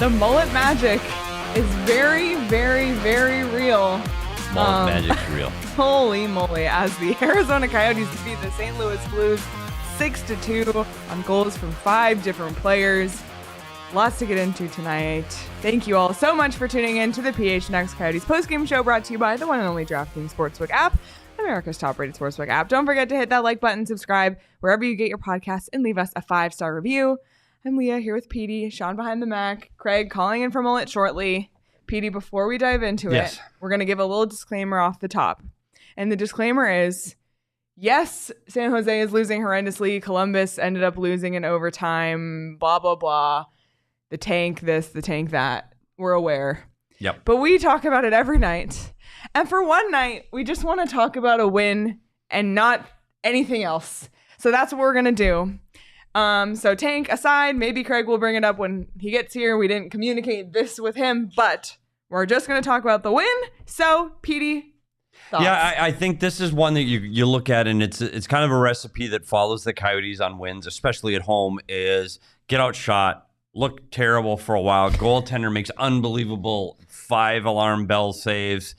The Mullett Magic is very, very, very real. Mullett Magic's real. Holy moly, as the Arizona Coyotes defeat the St. Louis Blues 6-2 on goals from 5 different players. Lots to get into tonight. Thank you all so much for tuning in to the PHNX Coyotes postgame show, brought to you by the one and only DraftKings Sportsbook app, America's top-rated sportsbook app. Don't forget to hit that like button, subscribe wherever you get your podcasts, and leave us a 5-star review. I'm Leah, here with Petey, Sean behind the Mac, Craig calling in from Mullett shortly. Petey, before we dive into it, we're going to give a little disclaimer off the top. And the disclaimer is, yes, San Jose is losing horrendously. Columbus ended up losing in overtime, blah, blah, blah. The tank this, the tank that. We're aware. Yep. But we talk about it every night. And for one night, we just want to talk about a win and not anything else. So that's what we're going to do. So tank aside, maybe Craig will bring it up when he gets here. We didn't communicate this with him, but we're just going to talk about the win. So, Petey, thoughts? Yeah, I think this is one that you look at, and it's kind of a recipe that follows the Coyotes on wins, especially at home, is get outshot, look terrible for a while. Goaltender makes unbelievable 5-alarm bell saves,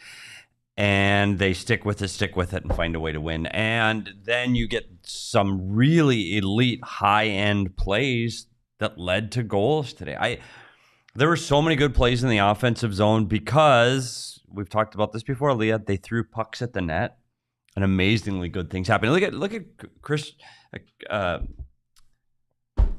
and they stick with it and find a way to win. And then you get some really elite high-end plays that led to goals today. There were so many good plays in the offensive zone because we've talked about this before, Leah. They threw pucks at the net, and amazingly good things happened. Look at Chris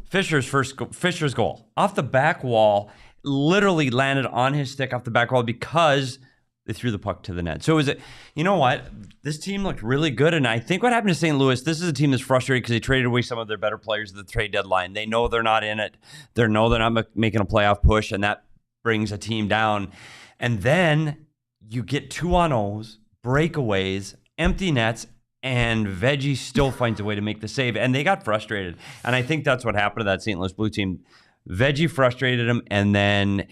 Fischer's goal off the back wall. Literally landed on his stick off the back wall because they threw the puck to the net. So you know what? This team looked really good. And I think what happened to St. Louis, this is a team that's frustrated because they traded away some of their better players at the trade deadline. They know they're not in it. They know they're not making a playoff push, and that brings a team down. And then you get 2-on-0s, breakaways, empty nets, and Veggie still finds a way to make the save. And they got frustrated. And I think that's what happened to that St. Louis Blue team. Veggie frustrated them, and then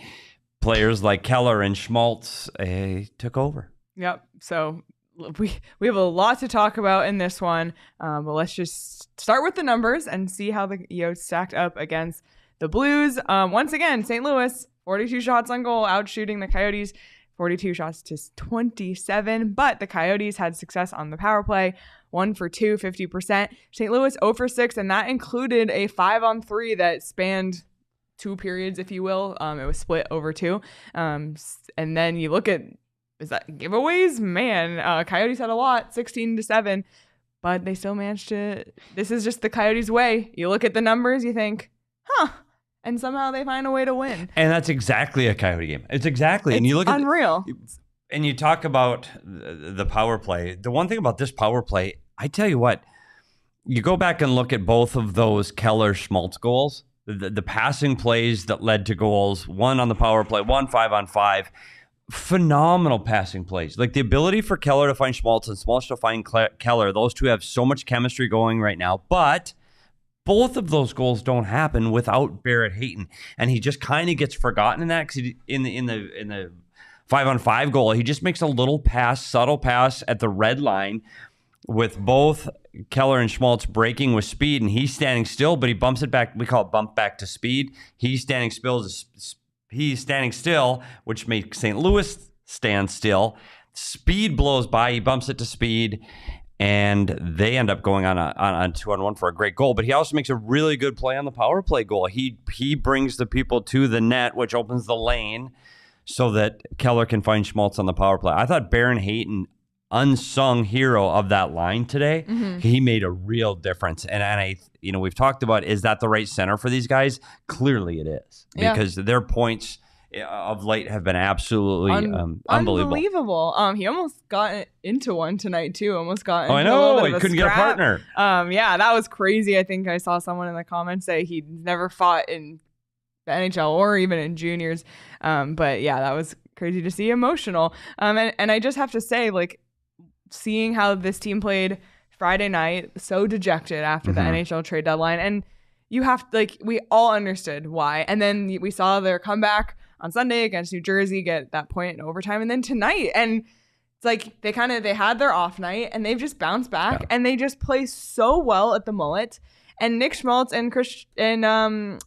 players like Keller and Schmaltz took over. Yep. So we have a lot to talk about in this one, but let's just start with the numbers and see how the Yotes stacked up against the Blues. Once again, St. Louis, 42 shots on goal, outshooting the Coyotes 42 shots to 27, but the Coyotes had success on the power play, 1 for 2, 50%. St. Louis 0 for 6, and that included a 5-on-3 that spanned 2 periods, if you will. It was split over 2. And then you look at, is that giveaways? Man, Coyotes had a lot, 16-7, but they still managed to, this is just the Coyotes way. You look at the numbers, you think, and somehow they find a way to win. And that's exactly a Coyote game. It's and you look at unreal. And you talk about the power play. The one thing about this power play, I tell you what, you go back and look at both of those Keller-Schmaltz goals, the passing plays that led to goals, one on the power play, one 5-on-5, phenomenal passing plays. Like the ability for Keller to find Schmaltz and Schmaltz to find Keller, those two have so much chemistry going right now, but both of those goals don't happen without Barrett Hayton, and he just kind of gets forgotten in that because in the 5-on-5 goal, he just makes a little pass, subtle pass at the red line with both Keller and Schmaltz breaking with speed, and he's standing still, but he bumps it back. We call it bump back to speed. He's standing still, which makes St. Louis stand still. Speed blows by. He bumps it to speed, and they end up going on a 2-on-1 for a great goal. But he also makes a really good play on the power play goal. He brings the people to the net, which opens the lane so that Keller can find Schmaltz on the power play. I thought Barrett Hayton, unsung hero of that line today, he made a real difference. And I, we've talked about, is that the right center for these guys? Clearly it is, because their points of late have been absolutely unbelievable. He almost got into one tonight too. Almost got into I know. a little bit of He couldn't scrap. get a partner. Yeah, that was crazy. I think I saw someone in the comments say he'd never fought in the NHL or even in juniors. But yeah, that was crazy to see. Emotional. And I just have to say, like, seeing how this team played Friday night, so dejected after the NHL trade deadline, and you have to, like, we all understood why. And then we saw their comeback on Sunday against New Jersey, get that point in overtime, and then tonight, and it's like they had their off night and they've just bounced back and they just play so well at the Mullett. And Nick Schmaltz and Clayton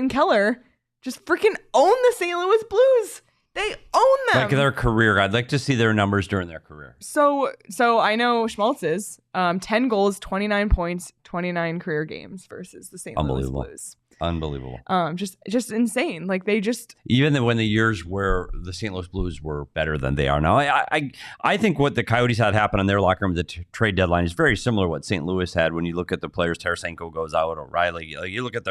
Keller just freaking own the St. Louis Blues. They own them. Like their career. I'd like to see their numbers during their career. So I know Schmaltz's 10 goals, 29 points, 29 career games versus the St. Louis Blues. Unbelievable. Just insane. Like they just even when the years where the St. Louis Blues were better than they are now. I think what the Coyotes had happen in their locker room at the trade deadline is very similar to what St. Louis had when you look at the players. Tarasenko goes out, O'Reilly. Like you look at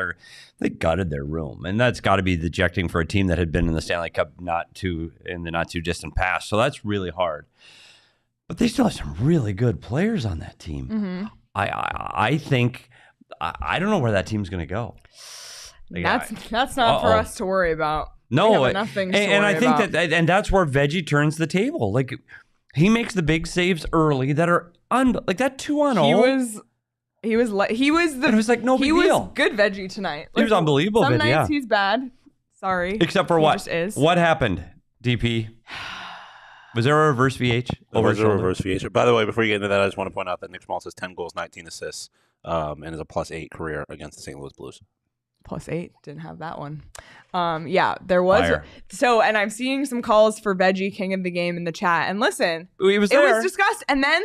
they gutted their room, and that's got to be dejecting for a team that had been in the Stanley Cup in the not too distant past. So that's really hard. But they still have some really good players on that team. Mm-hmm. I think I don't know where that team's going to go. Like, that's not for us to worry about. No, and I think about. That's where Veggie turns the table. Like he makes the big saves early that are like that 2-on-0. He was like no big deal. He was good Veggie tonight. Like, he was unbelievable. Some nights he's bad. Sorry, except for what? What happened? DP. Was there a reverse VH? There was a reverse VH. By the way, before you get into that, I just want to point out that Nick Schmaltz has 10 goals, 19 assists, and is a +8 career against the St. Louis Blues. +8, didn't have that one. Yeah, there was. Fire. So, and I'm seeing some calls for Veggie King of the Game in the chat. And listen, it was discussed. And then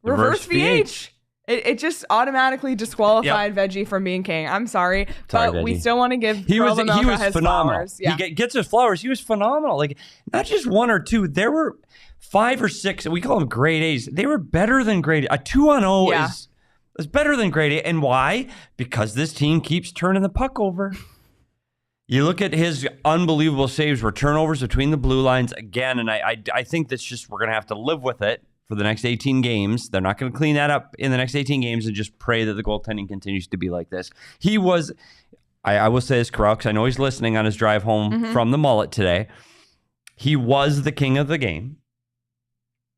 reverse VH. It just automatically disqualified Veggie from being king. I'm sorry, but Veggie. We still want to give Karel Vejmelka his flowers. Yeah. He gets his flowers. He was phenomenal. Like not just one or two. There were 5 or 6. We call them grade A's. They were better than grade A. 2-on-0 is better than grade A. And why? Because this team keeps turning the puck over. You look at his unbelievable saves, were turnovers between the blue lines again, and I think that's just we're gonna have to live with it for the next 18 games. They're not going to clean that up in the next 18 games and just pray that the goaltending continues to be like this. He was, I will say this, Karel, because I know he's listening on his drive home from the Mullett today. He was the king of the game.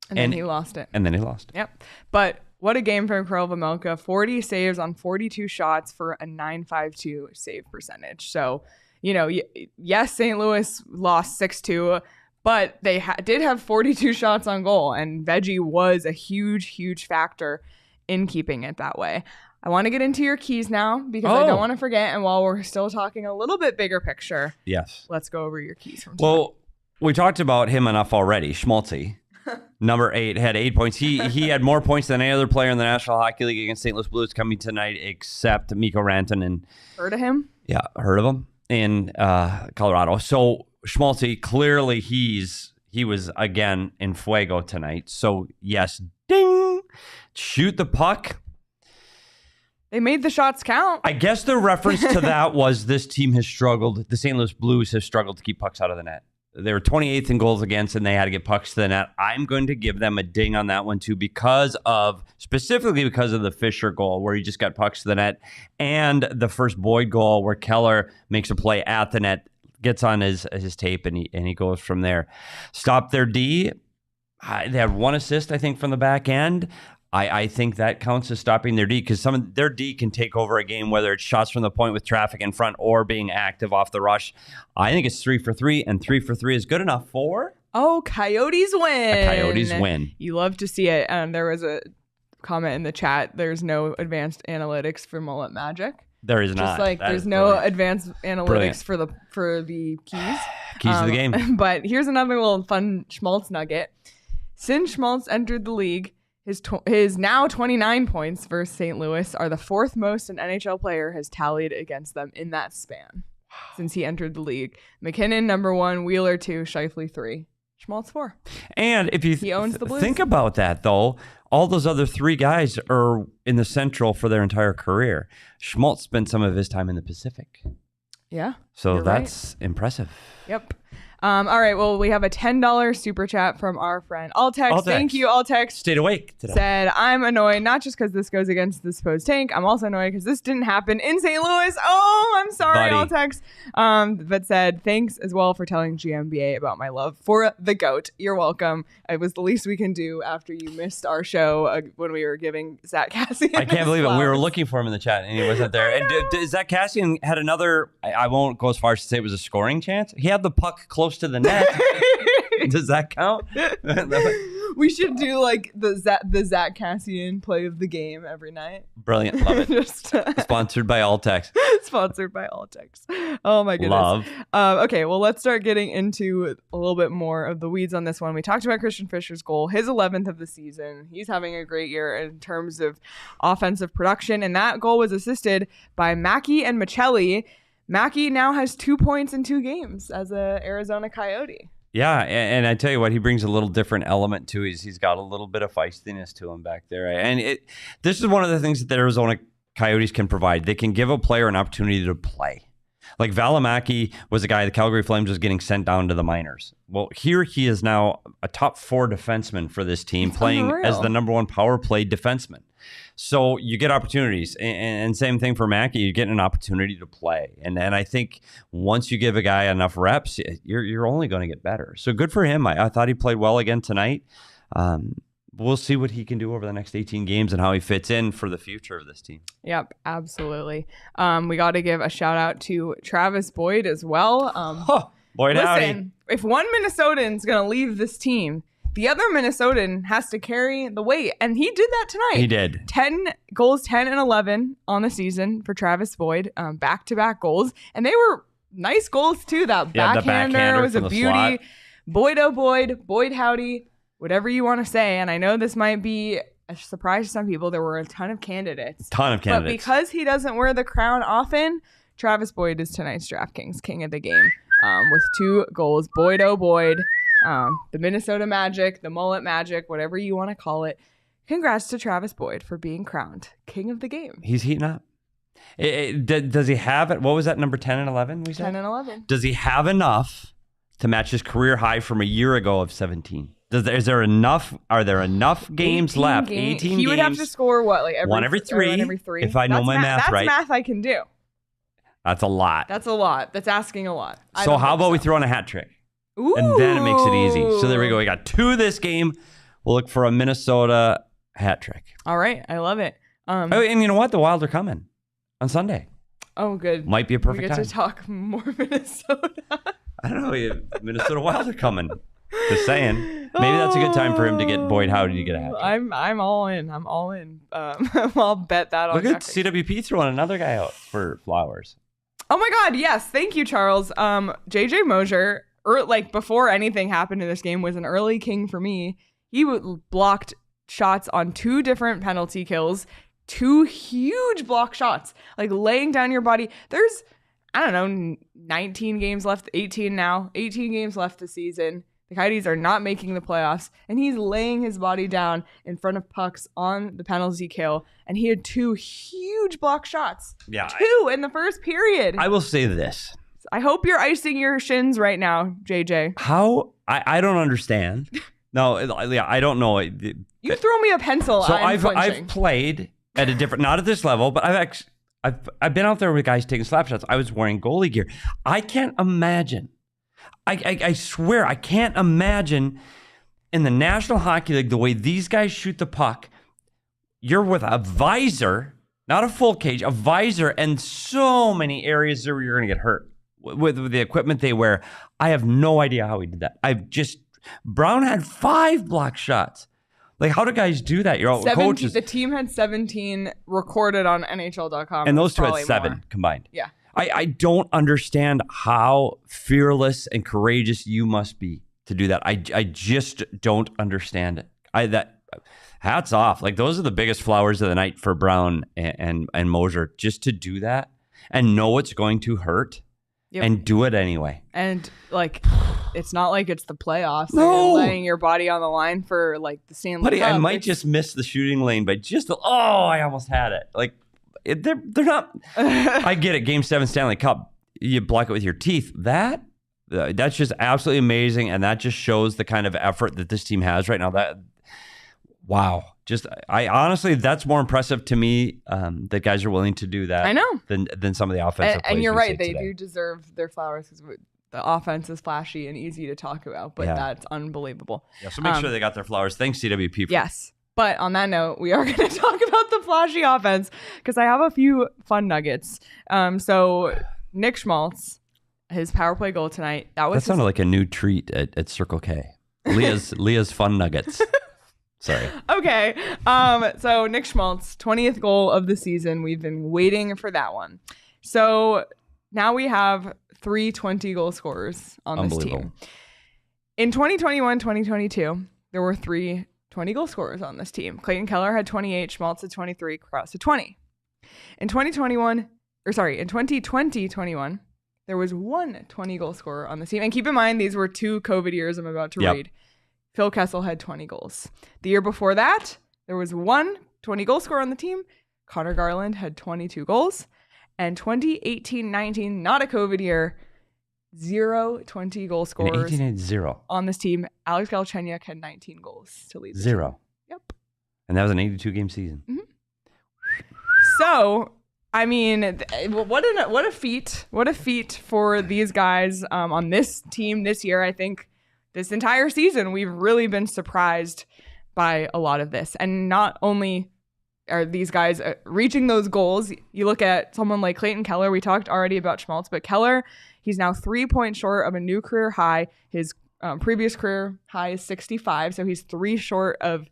And then he lost it. And then he lost. Yep. But what a game from Karel Vejmelka. 40 saves on 42 shots for a .952 save percentage. So, yes, St. Louis lost 6-2, but they did have 42 shots on goal, and Veggie was a huge, huge factor in keeping it that way. I want to get into your keys now because I don't want to forget. And while we're still talking a little bit bigger picture, yes, let's go over your keys from tonight. Well, we talked about him enough already. Schmaltz, number 8, had 8 points. He had more points than any other player in the National Hockey League against St. Louis Blues coming tonight, except Mikko Rantanen. Heard of him? Yeah, heard of him in Colorado. So Schmaltz, clearly he was again in fuego tonight. So yes, ding, shoot the puck. They made the shots count. I guess the reference to that was this team has struggled. The St. Louis Blues have struggled to keep pucks out of the net. They were 28th in goals against, and they had to get pucks to the net. I'm going to give them a ding on that one too, specifically because of the Fischer goal where he just got pucks to the net, and the first Boyd goal where Keller makes a play at the net, gets on his tape, and he goes from there. Stop their D. They have 1 assist, I think, from the back end. I think that counts as stopping their D because some of their D can take over a game, whether it's shots from the point with traffic in front or being active off the rush. I think it's 3 for 3, and 3 for 3 is good enough for... Oh, Coyotes win. The Coyotes win. You love to see it. There was a comment in the chat. There's no advanced analytics for Mullett Magic. There is not. Just like there's no advanced analytics for the keys. Keys to the game. But here's another little fun Schmaltz nugget. Since Schmaltz entered the league, his now 29 points versus St. Louis are the 4th most an NHL player has tallied against them in that span since he entered the league. McKinnon, number 1, Wheeler 2, Scheifele 3, Schmaltz 4. And if you he owns the Blues. Think about that, though, all those other 3 guys are in the Central for their entire career. Schmaltz spent some of his time in the Pacific. Yeah. So that's impressive. Yep. All right. Well, we have a $10 super chat from our friend Altex. Thank you, Altex. Stayed awake today. Said, I'm annoyed, not just because this goes against the supposed tank. I'm also annoyed because this didn't happen in St. Louis. Oh, I'm sorry, Altex. But said, thanks as well for telling GMBA about my love for the GOAT. You're welcome. It was the least we can do after you missed our show when we were giving Zach Cassian. I can't believe it. We were looking for him in the chat and he wasn't there. And Zach Cassian had another, I won't go as far as to say it was a scoring chance. He had the puck close to the net. Does that count? We should do like the Zach Cassian play of the game every night. Brilliant. Love it. Just Sponsored by Altex. Sponsored by Altex. Oh my goodness. Love. Okay, well, let's start getting into a little bit more of the weeds on this one. We talked about Christian Fischer's goal, his 11th of the season. He's having a great year in terms of offensive production, and that goal was assisted by Mackey and Michelli. Mackey now has 2 points in 2 games as a Arizona Coyote. Yeah, and I tell you what, he brings a little different element to it. He's got a little bit of feistiness to him back there. And this is one of the things that the Arizona Coyotes can provide. They can give a player an opportunity to play. Like Vejmelka was a guy the Calgary Flames was getting sent down to the minors. Well, here he is now a top 4 defenseman for this team, playing as the number 1 power play defenseman. So you get opportunities, and same thing for Mackey. You get an opportunity to play, and I think once you give a guy enough reps, you're only going to get better. So good for him. I thought he played well again tonight. We'll see what he can do over the next 18 games and how he fits in for the future of this team. Yep, absolutely. We got to give a shout out to Travis Boyd as well. Boyd, listen, howdy. If one Minnesotan's going to leave this team, the other Minnesotan has to carry the weight, and he did that tonight. He did. 10 goals, 10 and 11 on the season for Travis Boyd, back-to-back goals, and they were nice goals too. That backhander was a beauty. Slot. Boyd, oh Boyd, Boyd howdy, whatever you want to say. And I know this might be a surprise to some people. There were a ton of candidates. But because he doesn't wear the crown often, Travis Boyd is tonight's DraftKings king of the game with 2 goals. Boyd, oh Boyd. The Minnesota Magic, the Mullett Magic, whatever you want to call it. Congrats to Travis Boyd for being crowned king of the game. He's heating up. Does he have it? What was that, number 10 and 11 we said? 10 and 11. Does he have enough to match his career high from a year ago of 17? Is there enough? Are there enough games left? 18 games. He would have to score what, like one every three? If I know my math right. That's math I can do. That's a lot. That's a lot. That's asking a lot. So how about we throw in a hat trick? Ooh. And then it makes it easy. So there we go. We got 2 this game. We'll look for a Minnesota hat trick. All right. I love it. And you know what? The Wild are coming on Sunday. Oh, good. Might be a perfect time. We get to talk more Minnesota. I don't know. Minnesota Wild are coming. Just saying. Maybe that's a good time for him to get Boyd Howdy to get a hat trick. I'm all in. I'm all in. I'll bet that on Look at CWP throwing another guy out for Flowers. Oh, my God. Yes. Thank you, Charles. J Moser, before anything happened in this game, was an early king for me. He blocked shots on 2 different penalty kills, 2 huge block shots, like laying down your body. There's, 19 games left, 18 now, 18 games left this season. The Coyotes are not making the playoffs, and he's laying his body down in front of pucks on the penalty kill, and he had 2 huge block shots. Yeah, 2 in the first period. I will say this. I hope you're icing your shins right now, JJ. How? I don't understand. No, I don't know. You throw me a pencil. So I've played at a different, not at this level, but I've been out there with guys taking slap shots. I was wearing goalie gear. I can't imagine. I swear I can't imagine in the National Hockey League the way these guys shoot the puck. You're with a visor, not a full cage, a visor, and so many areas where you're going to get hurt with the equipment they wear. I have no idea how he did that. Brown had 5 block shots. Like, how do guys do that? You're all coaches. The team had 17 recorded on NHL.com. And those 2 had 7 combined. Yeah. I don't understand how fearless and courageous you must be to do that. I just don't understand it. Hats off. Like, those are the biggest flowers of the night for Brown and Moser, just to do that and know it's going to hurt. Yep. And do it anyway. And it's not like it's the playoffs. No. You're laying your body on the line for the Stanley Cup. I might just miss the shooting lane, but I almost had it. They're not. I get it. Game 7 Stanley Cup. You block it with your teeth. That's just absolutely amazing, and that just shows the kind of effort that this team has right now. Wow. I honestly, that's more impressive to me that guys are willing to do that. I know. Than some of the offensive plays. And you're right. They do deserve their flowers because the offense is flashy and easy to talk about, but that's unbelievable. Yeah, so make sure they got their flowers. Thanks, CWP. Yes. But on that note, we are going to talk about the flashy offense because I have a few fun nuggets. So Nick Schmaltz, his power play goal tonight. That sounded like a new treat at Circle K. Leah's fun nuggets. Sorry. Okay. So Nick Schmaltz, 20th goal of the season. We've been waiting for that one. So now we have 3 20-goal scorers on this team. In 2021-2022, there were 3 20-goal scorers on this team. Clayton Keller had 28, Schmaltz had 23, Crouse had 20. In 2020-21, there was 1 20-goal scorer on the team. And keep in mind, these were 2 COVID years I'm about to read. Phil Kessel had 20 goals. The year before that, there was 1 20-goal scorer on the team. Connor Garland had 22 goals. And 2018-19, not a COVID year, 0 20-goal scorers 0 on this team. Alex Galchenyuk had 19 goals to lead the 0. team. Yep. And that was an 82-game season. Mm-hmm. So, I mean, what a feat. What a feat for these guys on this team this year. I think this entire season, we've really been surprised by a lot of this. And not only are these guys reaching those goals, you look at someone like Clayton Keller. We talked already about Schmaltz, but Keller, he's now 3 points short of a new career high. His previous career high is 65, so he's 3 short of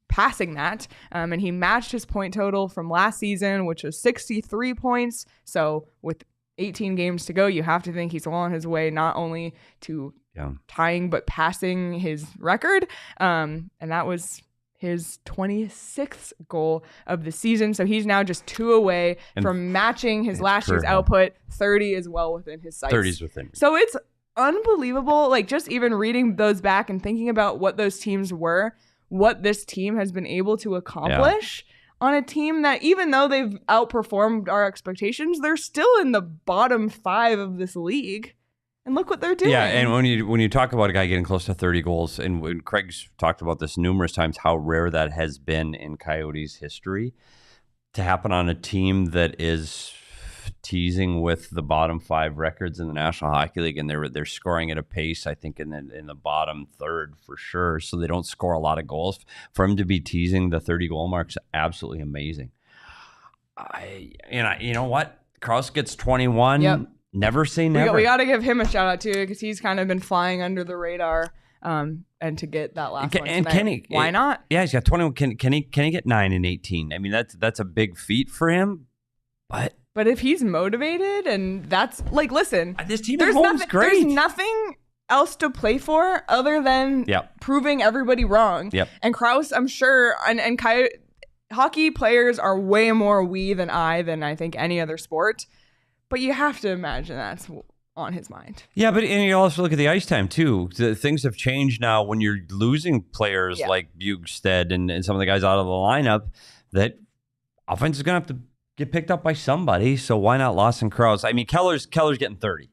passing that. And he matched his point total from last season, which was 63 points. So with 18 games to go, you have to think he's well on his way not only to tying, but passing his record. And that was his 26th goal of the season. So he's now just 2 away from matching his last year's output. 30 is well within his sights. 30 is within. So it's unbelievable. Like, just even reading those back and thinking about what those teams were, what this team has been able to accomplish on a team that, even though they've outperformed our expectations, they're still in the bottom 5 of this league. And look what they're doing. Yeah, and when you talk about a guy getting close to 30 goals, and when Craig's talked about this numerous times, how rare that has been in Coyotes history, to happen on a team that is teasing with the bottom 5 records in the National Hockey League, and they're scoring at a pace, I think, in the bottom third for sure. So they don't score a lot of goals. For him to be teasing the 30 goal mark is absolutely amazing. You know what? Crouse gets 21. Yep. Never say never. We got to give him a shout out too, because he's kind of been flying under the radar. And to get that last one tonight, can he, why not? Yeah, he's got 21. Can he get 9 and 18? I mean, that's a big feat for him. But if he's motivated, and that's like, listen, this team at home is great. There's nothing else to play for other than proving everybody wrong. Yep. And Crouse, I'm sure, and hockey players are way more we than I think any other sport. But you have to imagine that's on his mind. Yeah, but and you also look at the ice time too. Things have changed now when you're losing players like Bugstead and some of the guys out of the lineup. That offense is going to have to get picked up by somebody. So why not Lawson, Crouse? I mean, Keller's getting 30.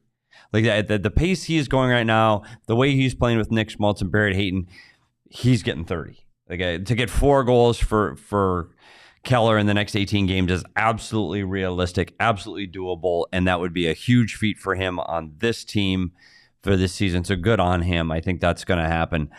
Like the pace he is going right now, the way he's playing with Nick Schmaltz and Barrett Hayton, he's getting 30. Like to get 4 goals for Keller in the next 18 games is absolutely realistic, absolutely doable, and that would be a huge feat for him on this team for this season. So good on him. I think that's going to happen.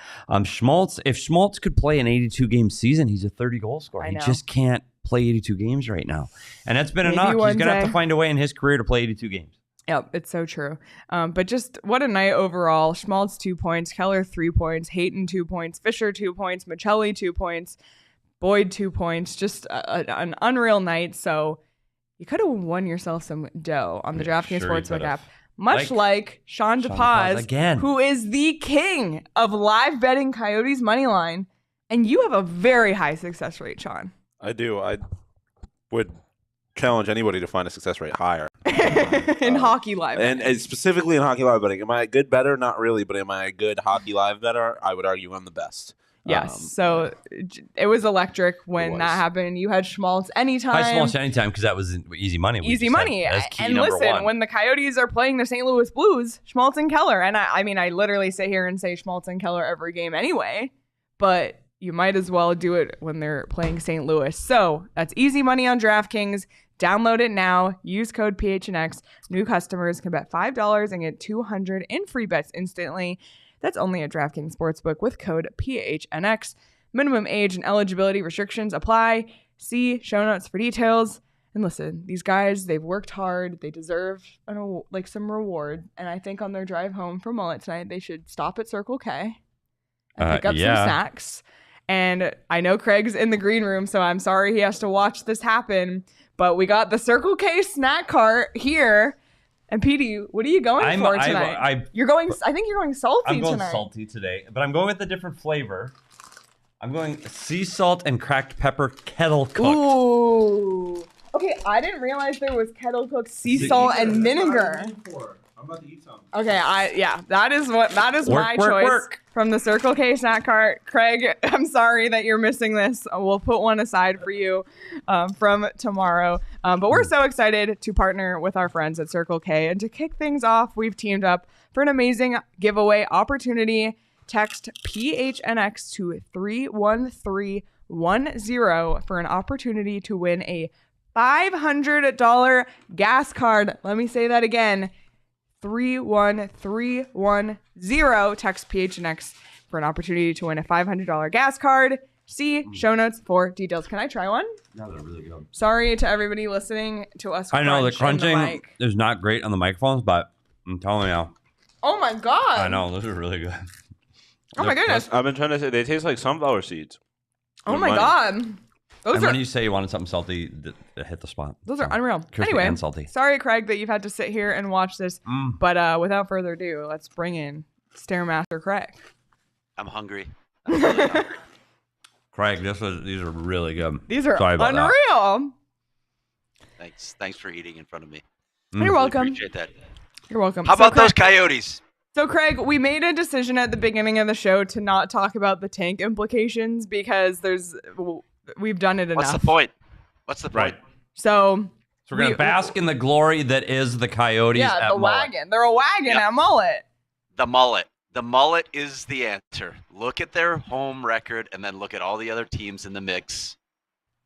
Schmaltz, if Schmaltz could play an 82-game season, he's a 30-goal scorer. He just can't play 82 games right now, and that's been a knock. He's going to have to find a way in his career to play 82 games. Yep, it's so true. But just what a night overall. Schmaltz 2 points, Keller 3 points, Hayton 2 points, Fischer 2 points, Michelli 2 points, Boyd 2 points, just an unreal night. So you could have won yourself some dough on the DraftKings Sportsbook app. Much like Sean DePaz, who is the king of live betting Coyotes money line. And you have a very high success rate, Sean. I do. I would challenge anybody to find a success rate higher. in hockey live betting. And specifically in hockey live betting. Am I a good bettor? Not really, but am I a good hockey live bettor? I would argue I'm the best. Yes, so it was electric when that happened. You had Schmaltz anytime. I Schmaltz anytime because that was easy money. Easy money. And listen, when the Coyotes are playing the St. Louis Blues, Schmaltz and Keller, and I mean, I literally sit here and say Schmaltz and Keller every game anyway, but you might as well do it when they're playing St. Louis. So that's easy money on DraftKings. Download it now. Use code PHNX. New customers can bet $5 and get $200 in free bets instantly. That's only at DraftKings Sportsbook with code PHNX. Minimum age and eligibility restrictions apply. See show notes for details. And listen, these guys, they've worked hard. They deserve some reward. And I think on their drive home from Mullett tonight, they should stop at Circle K and pick up some snacks. And I know Craig's in the green room, so I'm sorry he has to watch this happen. But we got the Circle K snack cart here. And Petey, what are you going for tonight? I think you're going salty tonight. I'm going salty today, but I'm going with a different flavor. I'm going sea salt and cracked pepper kettle cooked. Ooh. Okay, I didn't realize there was kettle cooked sea salt and vinegar. I'm about to eat some. Okay, that is my choice from the Circle K snack cart. Craig, I'm sorry that you're missing this. We'll put one aside for you from tomorrow. But we're so excited to partner with our friends at Circle K. And to kick things off, we've teamed up for an amazing giveaway opportunity. Text PHNX to 31310 for an opportunity to win a $500 gas card. Let me say that again. 31310. Text PHNX for an opportunity to win a $500 gas card. See show notes for details. Can I try one? No, they're really good. Sorry to everybody listening to us. I know the crunching is not great on the microphones, but I'm telling you. Oh my God. I know, those are really good. Oh my goodness. I've been trying to say they taste like sunflower seeds. Oh my God. When you say you wanted something salty, hit the spot. Those are unreal. Crispy Anyway, and salty. Sorry, Craig, that you've had to sit here and watch this. But without further ado, let's bring in Stairmaster Craig. I'm hungry. Craig, these are really good. These are Sorry about unreal. that. Thanks for eating in front of me. You're welcome. Really appreciate that. You're welcome. How about those Coyotes? So, Craig, we made a decision at the beginning of the show to not talk about the tank implications because we've done it enough. What's the point? Right. So we're going to bask in the glory that is the Coyotes at the Mullett. wagon. They're a wagon at Mullett. The Mullett. The Mullett is the answer. Look at their home record and then look at all the other teams in the mix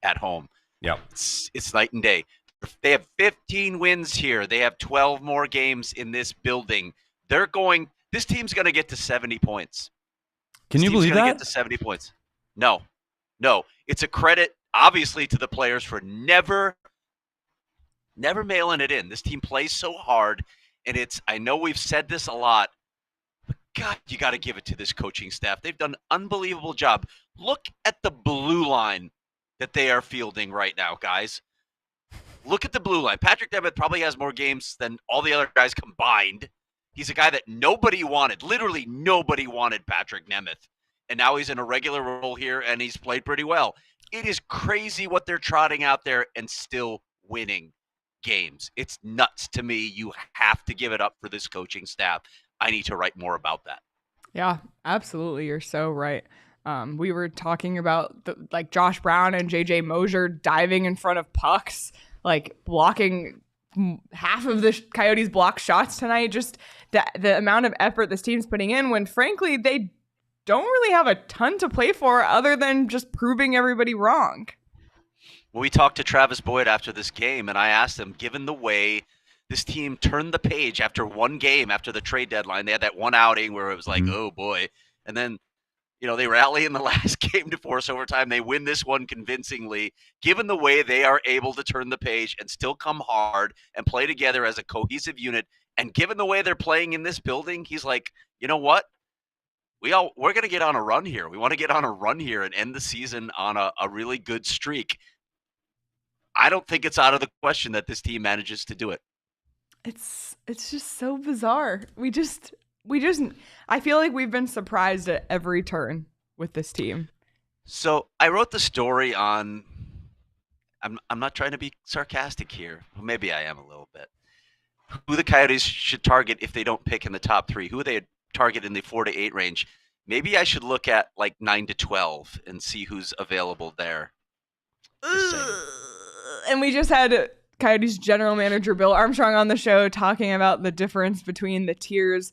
at home. Yep. It's night and day. They have 15 wins here. They have 12 more games in this building. This team's going to get to 70 points. Can you believe that? Get to 70 points. No. It's a credit, obviously, to the players for never mailing it in. This team plays so hard, and I know we've said this a lot, but God, you got to give it to this coaching staff. They've done an unbelievable job. Look at the blue line that they are fielding right now, guys. Look at the blue line. Patrick Nemeth probably has more games than all the other guys combined. He's a guy that nobody wanted. Literally nobody wanted Patrick Nemeth. And now he's in a regular role here, and he's played pretty well. It is crazy what they're trotting out there and still winning games. It's nuts to me. You have to give it up for this coaching staff. I need to write more about that. Yeah, absolutely. You're so right. We were talking about Josh Brown and J Moser diving in front of pucks, blocking half of the Coyotes block shots tonight. Just the amount of effort this team's putting in when, frankly, they don't really have a ton to play for other than just proving everybody wrong. Well, we talked to Travis Boyd after this game, and I asked him, given the way this team turned the page after one game, after the trade deadline, they had that one outing where it was like, oh boy. And then, they rally in the last game to force overtime. They win this one convincingly. Given the way they are able to turn the page and still come hard and play together as a cohesive unit, and given the way they're playing in this building, he's like, you know what? We're going to get on a run here. We want to get on a run here and end the season on a really good streak. I don't think it's out of the question that this team manages to do it. It's just so bizarre. We just I feel like we've been surprised at every turn with this team. So I wrote the story on, I'm not trying to be sarcastic here. Well, maybe I am a little bit. Who the Coyotes should target if they don't pick in the top three. Who they target in the 4 to 8 range. Maybe I should look at 9 to 12 and see who's available there. And we just had Coyotes general manager Bill Armstrong on the show talking about the difference between the tiers.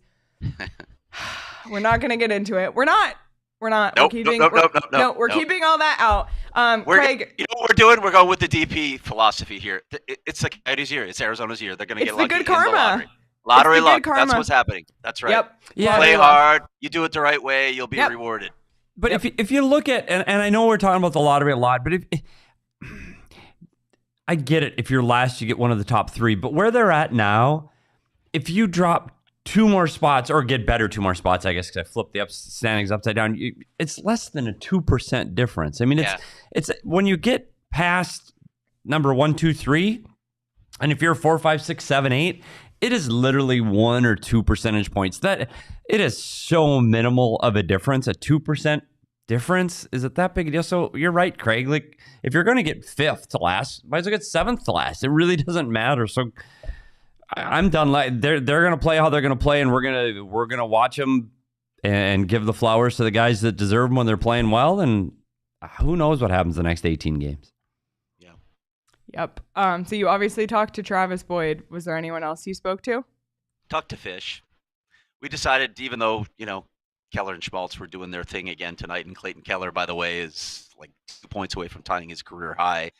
We're not going to get into it. We're not. Nope, we're keeping all that out. Craig, you know what we're doing? We're going with the DP philosophy here. It's the Coyotes' year. It's Arizona's year. They're going to get lucky. It's the good karma. Lottery luck. That's what's happening. That's right. Yep. Yeah. Play hard. You do it the right way. You'll be rewarded. But if you look at, and I know we're talking about the lottery a lot, but I get it. If you're last, you get one of the top three. But where they're at now, if you drop 2 more spots or get better 2 more spots, I guess, because I flipped the standings upside down. It's less than a 2% difference. I mean, it's when you get past number 1, 2, 3, and if you're 4, 5, 6, 7, 8, it is literally 1 or 2 percentage points. That it is so minimal of a difference. A 2% difference, is it that big a deal? So you're right, Craig. Like, if you're going to get 5th to last, might as well get 7th to last. It really doesn't matter. So I'm done. Like, they're going to play how they're going to play, and we're gonna watch them and give the flowers to the guys that deserve them when they're playing well. And who knows what happens the next 18 games. Yeah. Yep. So you obviously talked to Travis Boyd. Was there anyone else you spoke to? Talked to Fish. We decided, even though Keller and Schmaltz were doing their thing again tonight, and Clayton Keller, by the way, is like 2 points away from tying his career high.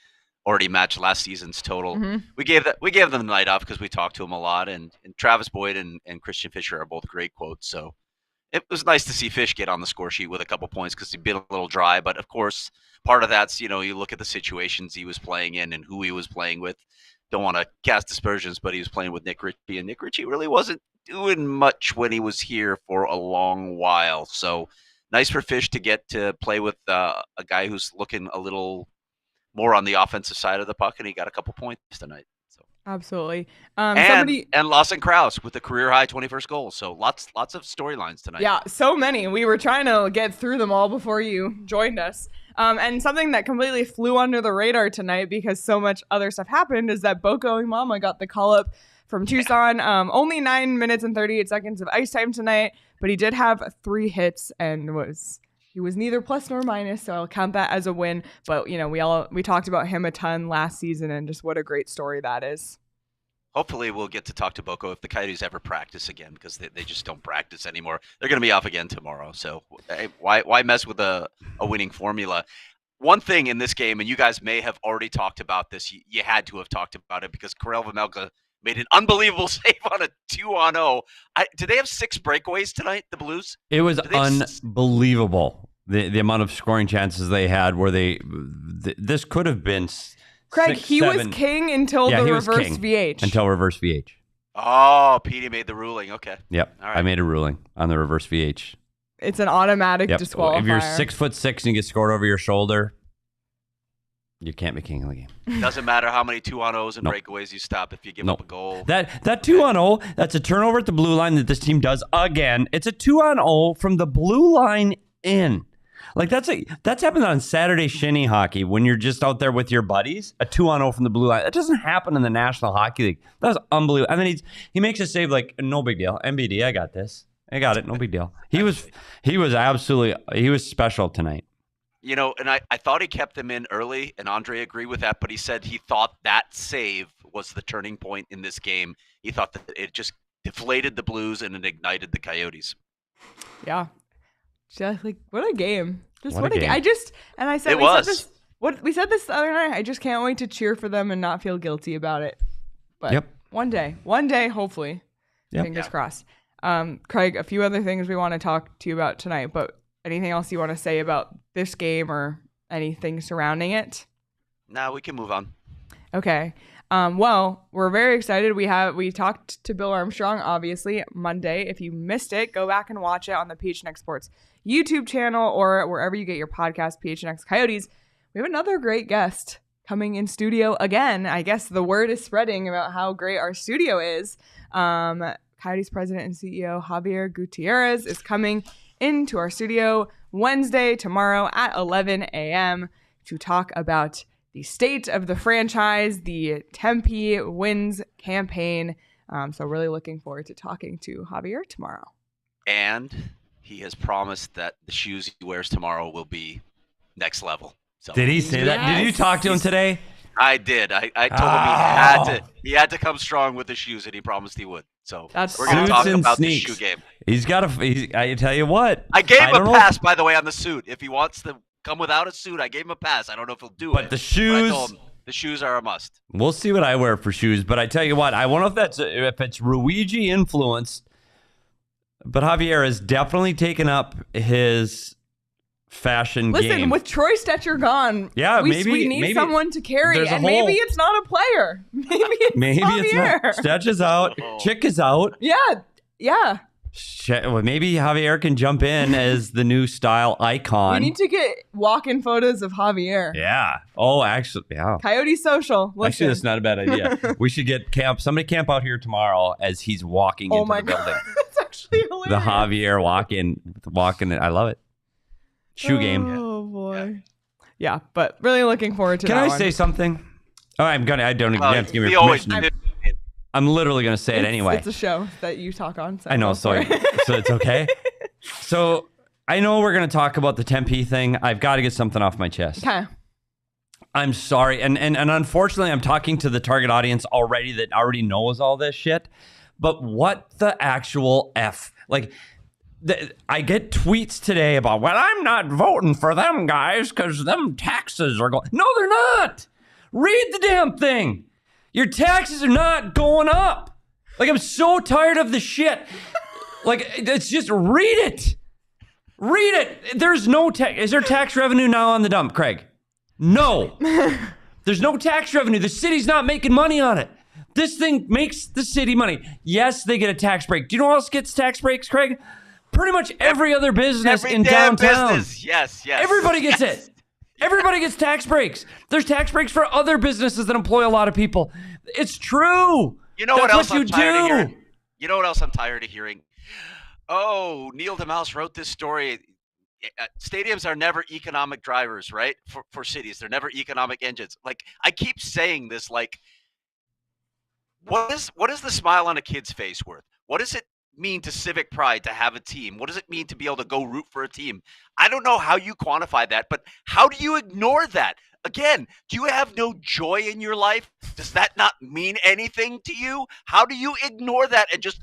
Already matched last season's total. Mm-hmm. We gave them the night off because we talked to him a lot, and Travis Boyd and Christian Fischer are both great quotes. So it was nice to see Fish get on the score sheet with a couple points because he'd been a little dry. But of course, part of that's you look at the situations he was playing in and who he was playing with. Don't want to cast aspersions, but he was playing with Nick Ritchie, and Nick Ritchie really wasn't doing much when he was here for a long while. So nice for Fish to get to play with a guy who's looking a little more on the offensive side of the puck, and he got a couple points tonight. So absolutely. And Lawson Crouse with the career high 21st goal. So lots of storylines tonight. Yeah, so many. We were trying to get through them all before you joined us. And something that completely flew under the radar tonight because so much other stuff happened is that Boko Imama got the call up from Tucson. Only 9 minutes and 38 seconds of ice time tonight, but he did have 3 hits and he was neither plus nor minus, so I'll count that as a win. But we talked about him a ton last season, and just what a great story that is. Hopefully we'll get to talk to Boko if the Coyotes ever practice again, because they just don't practice anymore. They're going to be off again tomorrow, so why mess with a winning formula? One thing in this game, and you guys may have already talked about this, you had to have talked about it because Karel Vejmelka made an unbelievable save on a 2-on-0. Did they have 6 breakaways tonight, the Blues? It was unbelievable. The amount of scoring chances they had where this could have been Craig, 6, he 7. was king until the reverse VH. Until reverse VH. Oh, Petey made the ruling. Okay. Yep. All right. I made a ruling on the reverse VH. It's an automatic disqualifier. If you're 6'6" and you get scored over your shoulder, you can't be king of the game. Doesn't matter how many 2-on-0s and breakaways you stop if you give up a goal. That 2-on-0, that's a turnover at the blue line that this team does again. It's a 2-on-0 from the blue line in. Like that's happened on Saturday shinny hockey when you're just out there with your buddies. A 2-on-0 from the blue line. That doesn't happen in the National Hockey League. That was unbelievable. And then he makes a save like no big deal. MBD, I got this. I got it. No big deal. He was special tonight. And I thought he kept them in early, and Andre agreed with that, but he said he thought that save was the turning point in this game. He thought that it just deflated the Blues and it ignited the Coyotes. Yeah. Just like, what a game. What a game. I said, we said this the other night. I just can't wait to cheer for them and not feel guilty about it. But one day, hopefully, fingers crossed. Craig, a few other things we want to talk to you about tonight, but anything else you want to say about this game or anything surrounding it? No, we can move on. Okay. Well, we're very excited. We talked to Bill Armstrong, obviously, Monday. If you missed it, go back and watch it on the PHNX Sports YouTube channel or wherever you get your podcast, PHNX Coyotes. We have another great guest coming in studio again. I guess the word is spreading about how great our studio is. Coyotes president and CEO Javier Gutierrez is coming into our studio Wednesday, tomorrow at 11 a.m. to talk about the state of the franchise, the Tempe wins campaign. So really looking forward to talking to Javier tomorrow. And he has promised that the shoes he wears tomorrow will be next level. So did he say that? Did you talk to him today? I did. I told him he had to come strong with the shoes, and he promised he would. So we're going to talk about the shoe game. He's got I tell you what. I gave him a pass, by the way, on the suit. If he wants to come without a suit, I gave him a pass. I don't know if he'll do it. But the shoes. I told him the shoes are a must. We'll see what I wear for shoes. But I tell you what, I wonder if it's Ruigi influenced. But Javier has definitely taken up his fashion game. Listen, with Troy Stetcher gone, we need someone to carry, and maybe it's not a player. Maybe it's not. Stetch is out. Chick is out. Yeah, Yeah. Well, maybe Javier can jump in as the new style icon. We need to get walk-in photos of Javier. Yeah. Oh, actually, yeah. Coyote Social. Listen. Actually, that's not a bad idea. We should get somebody camp out here tomorrow as he's walking into the building. That's actually hilarious. The Javier walking. I love it. Shoe game. Oh boy. Yeah, but really looking forward to Can that I one. say something? Oh, I don't even have to give me permission. I'm literally going to say it anyway. It's a show that you talk on. So I know, so it's okay. So I know we're going to talk about the Tempe thing. I've got to get something off my chest. Okay. I'm sorry. And unfortunately, I'm talking to the target audience already that already knows all this shit. But what the actual F? Like, I get tweets today about, well, I'm not voting for them guys because them taxes are going. No, they're not. Read the damn thing. Your taxes are not going up. Like, I'm so tired of the shit. Like, it's just read it. Read it. There's no tax. Is there tax revenue now on the dump, Craig? No. There's no tax revenue. The city's not making money on it. This thing makes the city money. Yes, they get a tax break. Do you know who else gets tax breaks, Craig? Pretty much every other business in downtown. Business. Yes. Everybody gets it. Everybody gets tax breaks. There's tax breaks for other businesses that employ a lot of people. It's true. You know That's what else what I'm you tired of do. hearing? You know what else I'm tired of hearing? Oh, Neil DeMouse wrote this story. Stadiums are never economic drivers, right? For cities, they're never economic engines. Like, I keep saying this. Like, what is the smile on a kid's face worth? What does it mean to civic pride to have a team? What does it mean to be able to go root for a team? I don't know how you quantify that, but how do you ignore that? Again, do you have no joy in your life? Does that not mean anything to you? How do you ignore that and just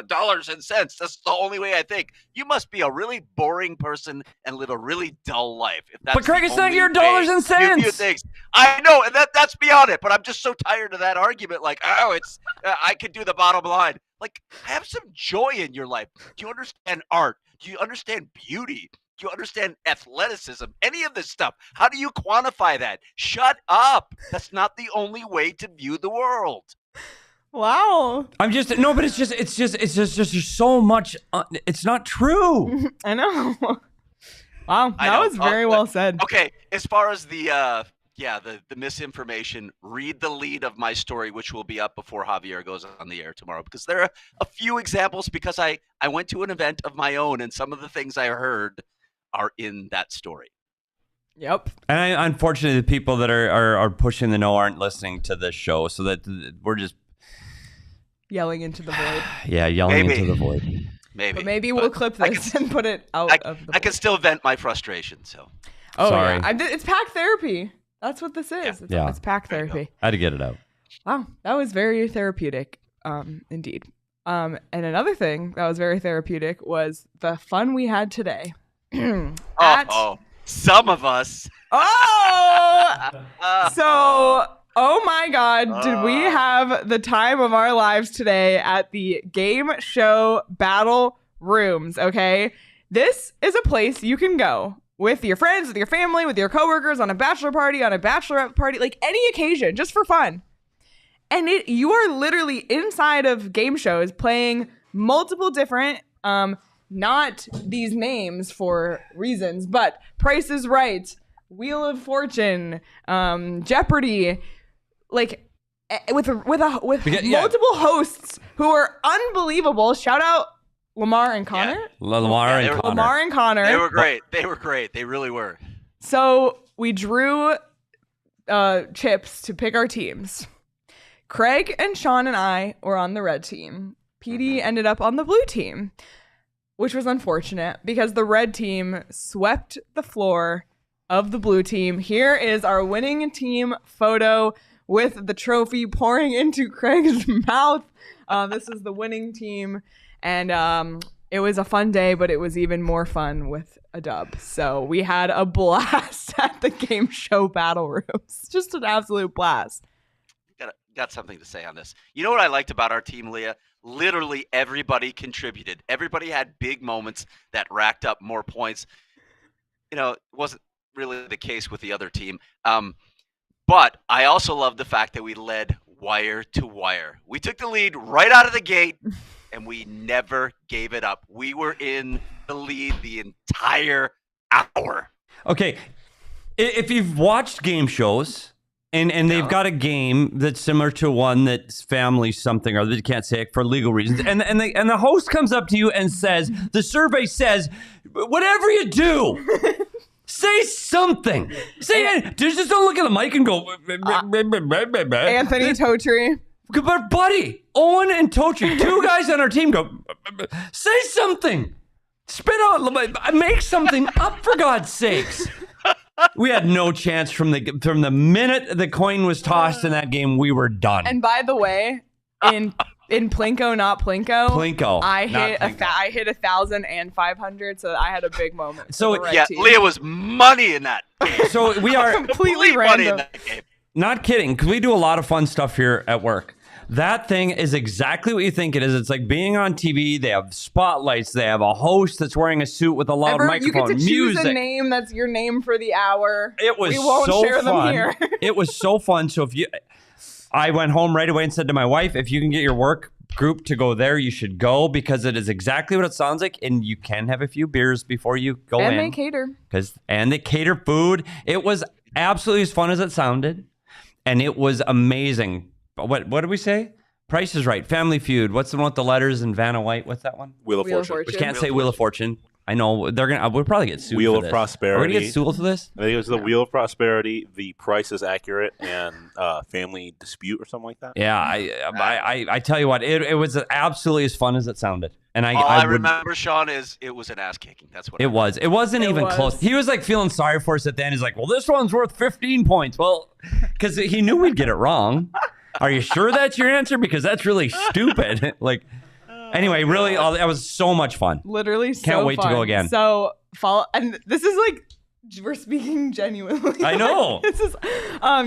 dollars and cents? That's the only way I think. You must be a really boring person and live a really dull life. If that's But Craig, the it's not only your way dollars and you view cents. things. I know, and that's beyond it. But I'm just so tired of that argument. Like, it's I could do the bottom line. Like, have some joy in your life. Do you understand art? Do you understand beauty? Do you understand athleticism? Any of this stuff? How do you quantify that? Shut up. That's not the only way to view the world. Wow. I'm just but it's just so much. It's not true. I know. Wow, that was very well said. Okay, as far as the misinformation, read the lead of my story, which will be up before Javier goes on the air tomorrow, because there are a few examples, because I went to an event of my own, and some of the things I heard are in that story. Yep. And unfortunately, the people that are pushing the no aren't listening to this show, so that we're just yelling into the void. Yeah, yelling into the void. Maybe we'll clip this and put it out of the void. I can still vent my frustration. So. Oh, sorry. Yeah. It's pack therapy. That's what this is. It's pack therapy. I had to get it out. Wow, that was very therapeutic, indeed. And another thing that was very therapeutic was the fun we had today. Some of us. Oh my God, did we have the time of our lives today at the Game Show Battle Rooms, okay? This is a place you can go with your friends, with your family, with your coworkers, on a bachelor party, on a bachelorette party, like any occasion, just for fun. And you are literally inside of game shows playing multiple different, not these names for reasons, but Price is Right, Wheel of Fortune, Jeopardy, like with multiple hosts who are unbelievable. Shout out Lamar and Connor. Yeah. Lamar and Connor. They were great. They really were. So we drew chips to pick our teams. Craig and Sean and I were on the red team. Petey ended up on the blue team, which was unfortunate because the red team swept the floor of the blue team. Here is our winning team photo with the trophy pouring into Craig's mouth. This is the winning team. And it was a fun day, but it was even more fun with a dub. So we had a blast at the Game Show Battle Rooms. Just an absolute blast. Got something to say on this. You know what I liked about our team, Leah? Literally everybody contributed. Everybody had big moments that racked up more points. You know, it wasn't really the case with the other team. But I also love the fact that we led wire to wire. We took the lead right out of the gate, and we never gave it up. We were in the lead the entire hour. Okay, if you've watched game shows and they've got a game that's similar to one that's family something or that you can't say it for legal reasons, and the host comes up to you and says, the survey says, whatever you do, say something. Say it. Just don't look at the mic and go. Anthony Totri. But buddy, Owen and Totri, two guys on our team go, say something. Spit out, make something up for God's sakes. We had no chance from the minute the coin was tossed in that game. We were done. And by the way, in Plinko, not Plinko, I hit 1,000 and 500, so I had a big moment. So team. Leah was money in that game. So we are completely money in random. that game. Not kidding, because we do a lot of fun stuff here at work. That thing is exactly what you think it is. It's like being on TV. They have spotlights. They have a host that's wearing a suit with a loud microphone. You get to choose music. a name that's your name for the hour. It was we won't so share fun. them here. It was so fun. So I went home right away and said to my wife, if you can get your work group to go there, you should go, because it is exactly what it sounds like, and you can have a few beers before you go in. And they cater. And they cater food. It was absolutely as fun as it sounded, and it was amazing. What did we say? Price is Right, Family Feud. What's the one with the letters and Vanna White? What's that one? Wheel of Fortune. We can't say Wheel of Fortune. I know we'll probably get sued. Wheel for of this. Prosperity. Are we gonna get sued for this? I think it was the Wheel of Prosperity, The Price is Accurate, and Family Dispute or something like that. Yeah, I tell you what, it was absolutely as fun as it sounded. And I remember, Sean, it was an ass kicking. That's what it was. It wasn't even close. He was like feeling sorry for us at the end. He's like, well, this one's worth 15 points. Well, because he knew we'd get it wrong. Are you sure that's your answer? Because that's really stupid. Anyway, really, that was so much fun. Literally so Can't wait fun. to go again. So, follow, and this is like, we're speaking genuinely. I know. This is,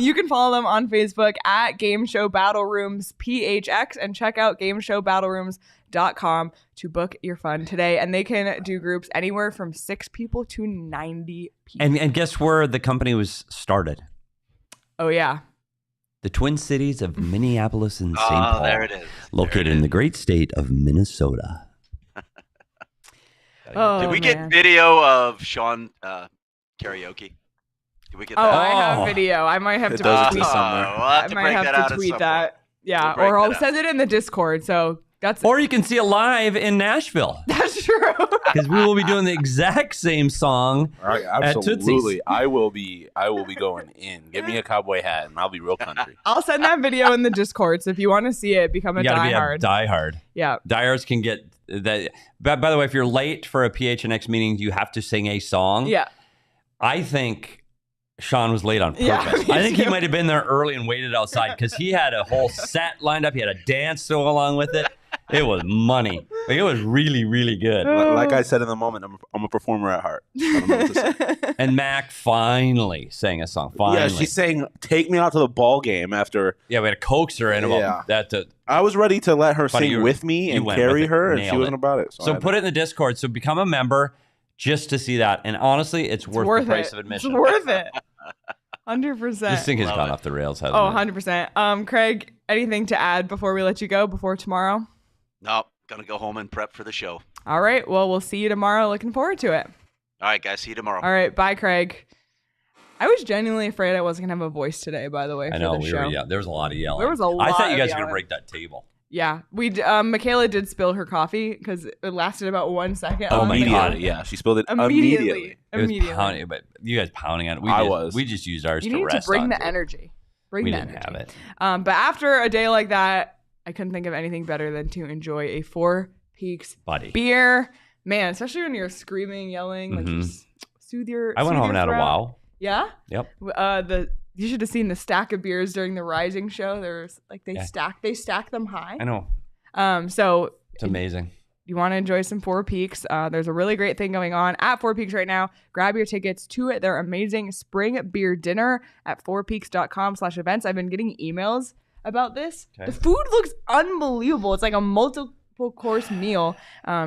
you can follow them on Facebook at Game Show Battle Rooms PHX and check out GameShowBattleRooms.com to book your fun today. And they can do groups anywhere from 6 people to 90 people. And guess where the company was started? Oh, yeah. The Twin Cities of Minneapolis and St. Paul. There it is. Located in the great state of Minnesota. Did we get video of Sean karaoke? Did we get that? I have video. I might have to tweet somewhere. I might have to tweet that. Yeah, or I'll send it in the Discord. So that's. Or you can see it live in Nashville. That's true. Because we will be doing the exact same song. Right, absolutely. I will be going in. Give me a cowboy hat and I'll be real country. I'll send that video in the Discord. So if you want to see it, become a diehard. Diehard. Yeah. Diehards can get that. By the way, if you're late for a PHNX meeting, you have to sing a song. Yeah. I think Sean was late on purpose. Yeah, I think he might have been there early and waited outside because he had a whole set lined up. He had a dance to go along with it. It was money. It was really, really good. Like I said in the moment, I'm a performer at heart. I don't know what to say. And Mac finally sang a song. Finally. Yeah, she's saying, take me out to the ball game after. Yeah, we had to coax her in about that. I was ready to let her sing with me and carry her, and she wasn't about it. So put it in the Discord. So become a member just to see that. And honestly, it's worth the price of admission. It's worth it. 100%. This thing has gone off the rails, hasn't it? 100%. Craig, anything to add before we let you go, before tomorrow? No, gonna go home and prep for the show. All right. Well, we'll see you tomorrow. Looking forward to it. All right, guys. See you tomorrow. All right. Bye, Craig. I was genuinely afraid I wasn't going to have a voice today, by the way. I know. There was a lot of yelling. There was a lot. I thought you guys were going to break that table. Yeah. Michaela did spill her coffee because it lasted about 1 second. Oh, my God. Yeah, she spilled it immediately. It was pounding, but you guys pounding on it. We just used ours to rest on. You need to bring the energy. We didn't have it. But after a day like that, I couldn't think of anything better than to enjoy a Four Peaks beer. Man, especially when you're screaming, yelling, like just soothe your I went home and had a wow. Yeah? Yep. You should have seen the stack of beers during the Rising show. There's like they stack them high. I know. So it's amazing. You want to enjoy some Four Peaks. There's a really great thing going on at Four Peaks right now. Grab your tickets to their amazing spring beer dinner at fourpeaks.com/events. I've been getting emails about this. Okay. The food looks unbelievable. It's like a multiple course meal.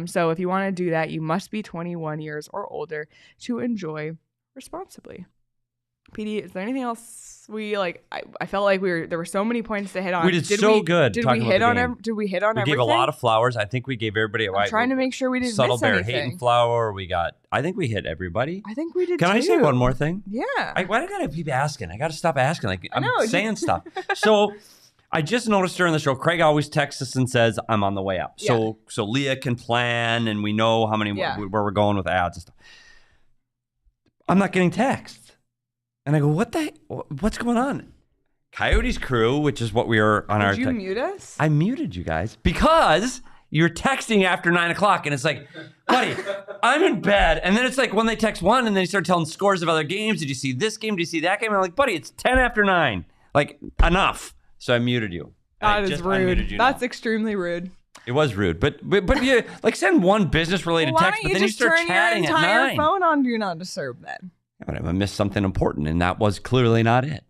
So if you want to do that, you must be 21 years or older to enjoy responsibly. PD, is there anything else we like? I felt like there were so many points to hit on. We did so good. Did we hit on everything? We everything? gave a lot of flowers. I think we gave everybody a I'm trying to make sure we didn't subtle miss bear anything. Hayden flower. I think we hit everybody. I think we did. Can I say one more thing? Yeah. Why do I gotta keep asking? I gotta stop asking. Like I'm know, saying stuff. So I just noticed during the show, Craig always texts us and says, "I'm on the way up." So Leah can plan, and we know how many where we're going with ads and stuff. I'm not getting texts. And I go, what's going on? Coyotes crew, which is what we are on our... Did you mute us? I muted you guys because you're texting after 9 o'clock and it's like, buddy, I'm in bed. And then it's like when they text one and they start telling scores of other games. Did you see this game? Did you see that game? And I'm like, buddy, it's 10 after 9. Like, enough. So I muted you. That is rude. That's extremely rude. It was rude, but you like send one business related text, but then you start chatting at 9. Why don't you just turn your entire phone on Do Not Disturb then? But I missed something important, and that was clearly not it.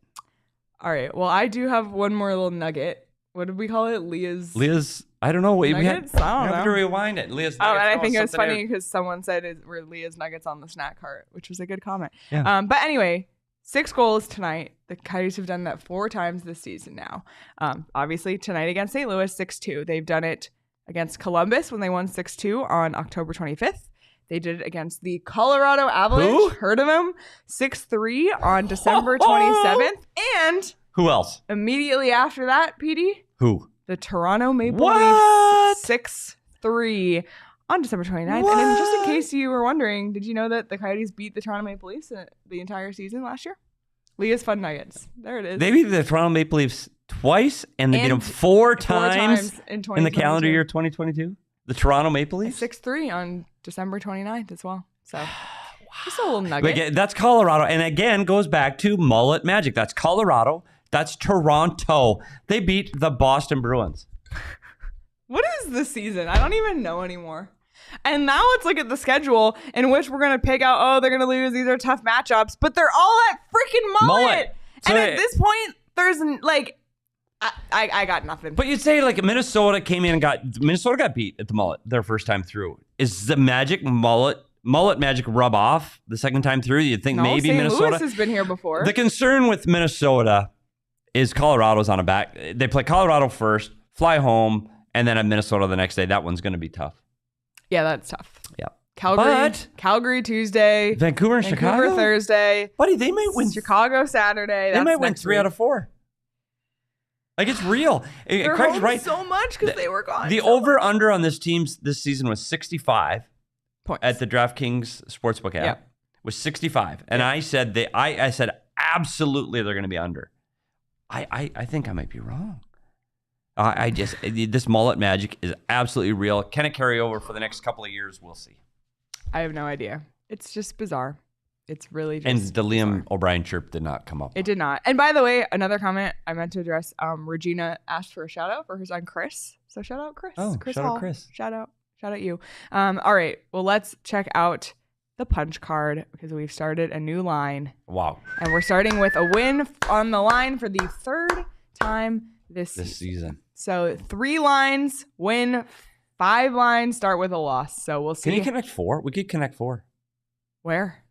All right. Well, I do have one more little nugget. What did we call it? Leah's. I don't know. We had to rewind it. Leah's. Oh, and I think it was funny because someone said we're Leah's Nuggets on the snack cart, which was a good comment. Yeah. But anyway, 6 goals tonight. The Coyotes have done that 4 times this season now. Obviously, tonight against St. Louis, 6-2. They've done it against Columbus when they won 6-2 on October 25th. They did it against the Colorado Avalanche. Who? Heard of them? 6-3 on December 27th. And who else? Immediately after that, PD? Who? The Toronto Maple Leafs 6-3 on December 29th. What? And then just in case you were wondering, did you know that the Coyotes beat the Toronto Maple Leafs the entire season last year? Leah's Fun Nuggets. There it is. They beat the Toronto Maple Leafs twice, and they beat them 4 times in the calendar year 2022. The Toronto Maple Leafs? 6-3 on December 29th as well. So just a little nugget. That's Colorado. And again, goes back to Mullett Magic. That's Colorado. That's Toronto. They beat the Boston Bruins. What is this season? I don't even know anymore. And now let's look at the schedule in which we're going to pick out, they're going to lose. These are tough matchups. But they're all at freaking Mullett. So and at this point, there's like... I got nothing. But you'd say like Minnesota came in and Minnesota got beat at the Mullett their first time through. Is the Mullett Magic rub off the second time through? You'd think maybe St. Minnesota Louis has been here before. The concern with Minnesota is Colorado's on a back. They play Colorado first, fly home, and then at Minnesota the next day. That one's going to be tough. Yeah, that's tough. Yeah. Calgary Tuesday. Vancouver and Chicago Thursday. Buddy, they might win. Chicago Saturday. They might win 3 out of 4. Like, it's real. They're Craig's home right. So much because they were gone. The over-under on this team's this season was 65 points at the DraftKings Sportsbook app. Was 65. And I said I said absolutely they're going to be under. I think I might be wrong. This Mullett Magic is absolutely real. Can it carry over for the next couple of years? We'll see. I have no idea. It's just bizarre. It's really just And the bizarre. Liam O'Brien chirp did not come up. It did not. And by the way, another comment I meant to address, Regina asked for a shout out for her son Chris. So shout out Chris. Oh, Chris shout Hall. out Chris. Shout out you. All right. Well, let's check out the punch card because we've started a new line. Wow. And we're starting with a win on the line for the 3rd time this season. So 3 lines, win. 5 lines, start with a loss. So we'll see. Can you connect 4? We could connect 4. Where?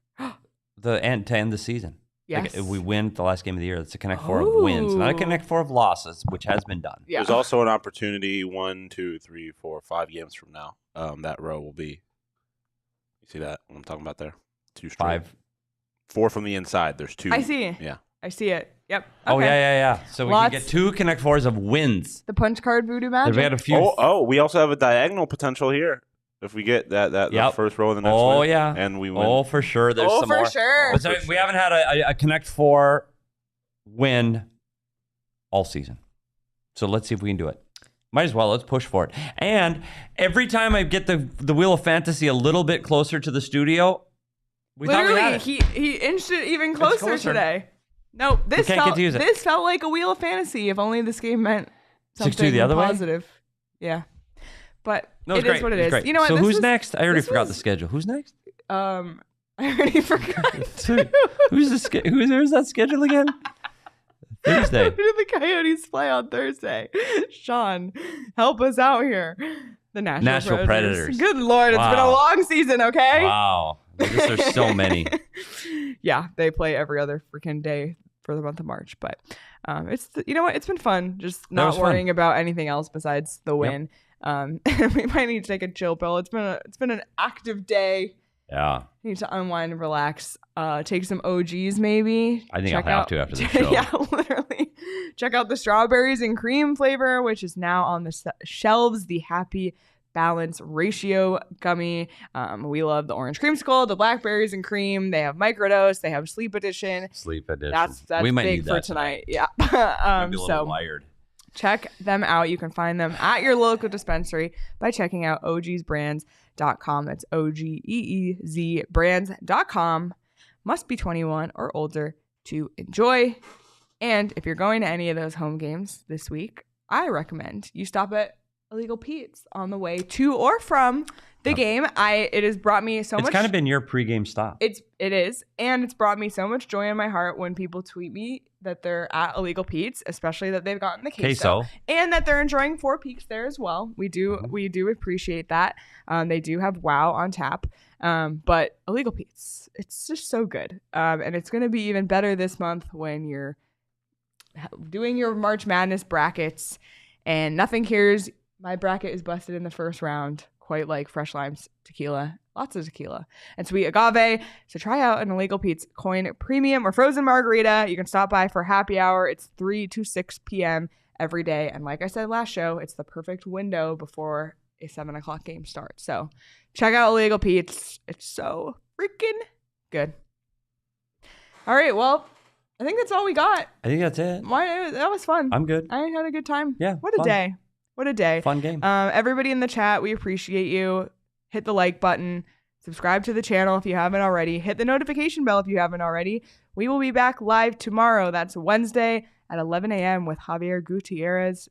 To end the season. Yes. Like if we win the last game of the year, that's a connect 4 of wins, not a connect 4 of losses, which has been done. Yeah. There's also an opportunity 1, 2, 3, 4, 5 games from now. That row will be. You see that? What I'm talking about there? 2 straight. 5. 4 from the inside. There's 2. I see. Yeah. I see it. Yep. Oh, Okay. yeah. So we can get 2 connect 4s of wins. The punch card voodoo magic. We had a few. We also have a diagonal potential here. If we get that first row in the next win, yeah. And we win. Oh, for sure. There's some more. Sure. But we haven't had a Connect 4 win all season. So let's see if we can do it. Might as well. Let's push for it. And every time I get the Wheel of Fantasy a little bit closer to the studio, we thought we had it. he inched it even closer today. No, this felt like a Wheel of Fantasy. If only this game meant something 6-2 the other positive. Way? Yeah. But no, it is what it is. Great. You know what? So who's next? I already forgot the schedule. Who's next? I already forgot. Who's that schedule again? Thursday. Who do the Coyotes play on Thursday? Sean, help us out here. The Nashville Predators. Good Lord, it's been a long season, okay? Wow. There's so many. Yeah, they play every other freaking day for the month of March. But you know what? It's been fun just not worrying about anything else besides the win. Yep. We might need to take a chill pill. It's been an active day. Yeah. Need to unwind and relax. Take some OGs maybe. I think I'll have to after the show. Yeah, literally. Check out the strawberries and cream flavor, which is now on the shelves. The Happy Balance Ratio gummy. We love the orange creamsicle, the blackberries and cream. They have microdose. They have sleep edition. That's we might big need for that tonight. Yeah. Maybe a little wired. Check them out. You can find them at your local dispensary by checking out ogeezbrands.com. That's OGEEZ brands.com. Must be 21 or older to enjoy. And if you're going to any of those home games this week, I recommend you stop at Illegal Pete's on the way to or from the game. It has brought me so much. It's kind of been your pregame stop. It is, and it's brought me so much joy in my heart when people tweet me that they're at Illegal Pete's, especially that they've gotten the queso and that they're enjoying Four Peaks there as well. We do appreciate that. They do have WoW on tap, but Illegal Pete's, it's just so good, and it's going to be even better this month when you're doing your March Madness brackets, and nothing cures. My bracket is busted in the first round, quite like Fresh Lime's tequila. Lots of tequila and sweet agave. So try out an Illegal Pete's Coin Premium or Frozen Margarita. You can stop by for happy hour. It's 3 to 6 p.m. every day. And like I said last show, it's the perfect window before a 7 o'clock game starts. So check out Illegal Pete's. It's so freaking good. All right, well, I think that's all we got. I think that's it. That was fun. I'm good. I had a good time. Yeah. What a day. What a day. Fun game. Everybody in the chat, we appreciate you. Hit the like button. Subscribe to the channel if you haven't already. Hit the notification bell if you haven't already. We will be back live tomorrow. That's Wednesday at 11 a.m. with Javier Gutierrez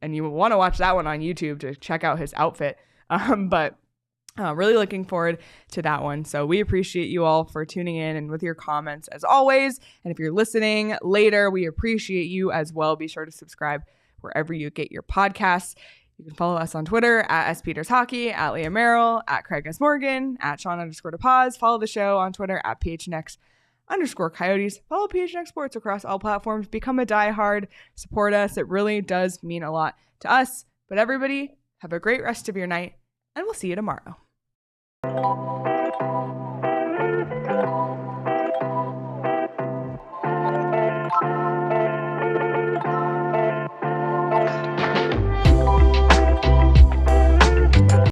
and you want to watch that one on YouTube to check out his outfit. But really looking forward to that one. So we appreciate you all for tuning in and with your comments as always. And if you're listening later, we appreciate you as well. Be sure to subscribe wherever you get your podcasts. You can follow us on Twitter at SPetersHockey, at Leah Merrill, at Craig S. Morgan, at Sean_DePaz. Follow the show on Twitter at PHNX_Coyotes. Follow PHNX Sports across all platforms. Become a diehard. Support us. It really does mean a lot to us. But everybody, have a great rest of your night, and we'll see you tomorrow.